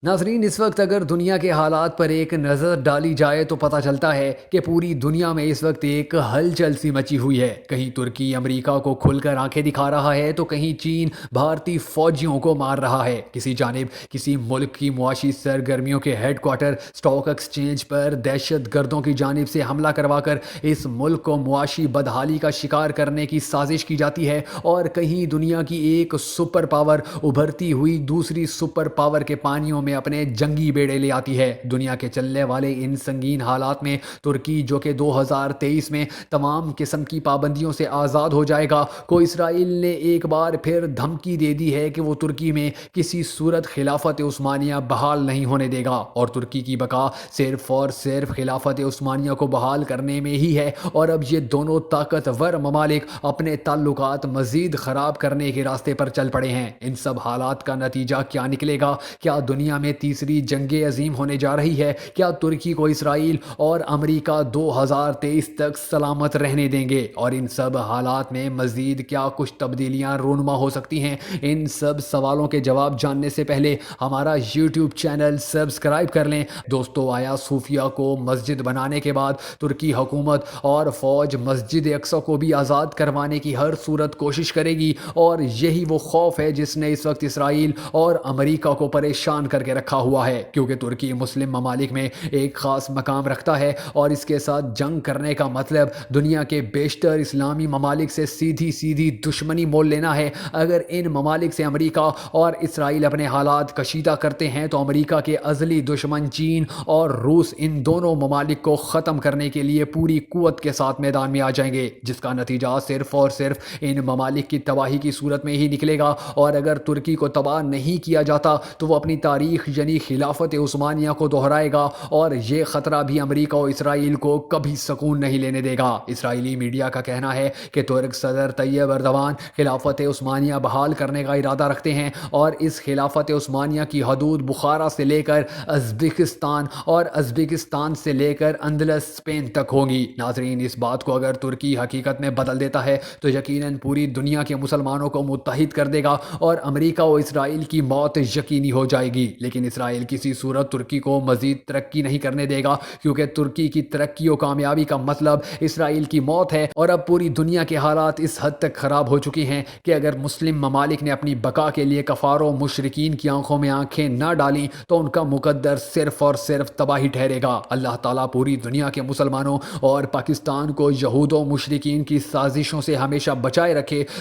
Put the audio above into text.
ناظرین، اس وقت اگر دنیا کے حالات پر ایک نظر ڈالی جائے تو پتہ چلتا ہے کہ پوری دنیا میں اس وقت ایک ہلچل سی مچی ہوئی ہے۔ کہیں ترکی امریکہ کو کھل کر آنکھیں دکھا رہا ہے تو کہیں چین بھارتی فوجیوں کو مار رہا ہے۔ کسی جانب کسی ملک کی معاشی سرگرمیوں کے ہیڈ کوارٹر اسٹاک ایکسچینج پر دہشت گردوں کی جانب سے حملہ کروا کر اس ملک کو معاشی بدحالی کا شکار کرنے کی سازش کی جاتی ہے، اور کہیں دنیا کی ایک سپر پاور ابھرتی ہوئی دوسری سپر پاور کے پانیوں میں اپنے جنگی بیڑے لے آتی ہے۔ دنیا کے چلنے والے ان سنگین حالات میں ترکی، جو کہ 2023 میں تمام قسم کی پابندیوں سے آزاد ہو جائے گا، کو اسرائیل نے ایک بار پھر دھمکی دے دی ہے کہ وہ ترکی میں کسی صورت خلافت عثمانیہ بحال نہیں ہونے دے گا، اور ترکی کی بقا صرف اور صرف خلافت عثمانیہ کو بحال کرنے میں ہی ہے۔ اور اب یہ دونوں طاقتور ممالک اپنے تعلقات مزید خراب کرنے کے راستے پر چل پڑے ہیں۔ ان سب حالات کا نتیجہ کیا نکلے گا؟ کیا دنیا میں تیسری جنگ عظیم ہونے جا رہی ہے؟ کیا ترکی کو اسرائیل اور امریکہ 2023 تک سلامت رہنے دیں گے؟ اور ان سب حالات میں مزید کیا کچھ تبدیلیاں رونما ہو سکتی ہیں؟ ان سب سوالوں کے جواب جاننے سے پہلے ہمارا یوٹیوب چینل سبسکرائب کر لیں۔ دوستو، آیا صوفیہ کو مسجد بنانے کے بعد ترکی حکومت اور فوج مسجد اقصی کو بھی آزاد کروانے کی ہر صورت کوشش کرے گی؟ اور یہی وہ خوف ہے جس نے اس وقت اسرائیل اور امریکہ کو پریشان کر کے رکھا ہوا ہے، کیونکہ ترکی مسلم ممالک میں ایک خاص مقام رکھتا ہے، اور اس کے ساتھ جنگ کرنے کا مطلب دنیا کے بیشتر اسلامی ممالک سے سیدھی دشمنی مول لینا ہے۔ اگر ان ممالک سے امریکہ اور اسرائیل اپنے حالات کشیدہ کرتے ہیں تو امریکہ کے ازلی دشمن چین اور روس ان دونوں ممالک کو ختم کرنے کے لیے پوری قوت کے ساتھ میدان میں آ جائیں گے، جس کا نتیجہ صرف اور صرف ان ممالک کی تباہی کی صورت میں ہی نکلے گا۔ اور اگر ترکی کو تباہ نہیں کیا جاتا تو وہ اپنی تاریخ یعنی خلافت عثمانیہ کو دہرائے گا، اور یہ خطرہ بھی امریکہ و اسرائیل کو کبھی سکون نہیں لینے دے گا۔ اسرائیلی میڈیا کا کہنا ہے کہ ترک صدر طیب ایردوان خلافت عثمانیہ بحال کرنے کا ارادہ رکھتے ہیں، اور اس خلافت عثمانیہ کی حدود بخارا سے لے کر ازبکستان اور ازبکستان سے لے کر اندلس اسپین تک ہوں گی۔ ناظرین، اس بات کو اگر ترکی حقیقت میں بدل دیتا ہے تو یقیناً پوری دنیا کے مسلمانوں کو متحد کر دے گا، اور امریکہ و اسرائیل کی موت یقینی ہو جائے گی۔ لیکن اسرائیل کسی صورت ترکی کو مزید ترقی نہیں کرنے دے گا، کیونکہ ترکی کی ترقی و کامیابی کا مطلب اسرائیل کی موت ہے۔ اور اب پوری دنیا کے حالات اس حد تک خراب ہو چکی ہیں کہ اگر مسلم ممالک نے اپنی بقا کے لیے کفار و مشرکین کی آنکھوں میں آنکھیں نہ ڈالیں تو ان کا مقدر صرف اور صرف تباہی ٹھہرے گا۔ اللہ تعالیٰ پوری دنیا کے مسلمانوں اور پاکستان کو یہود و مشرکین کی سازشوں سے ہمیشہ بچائے رکھے۔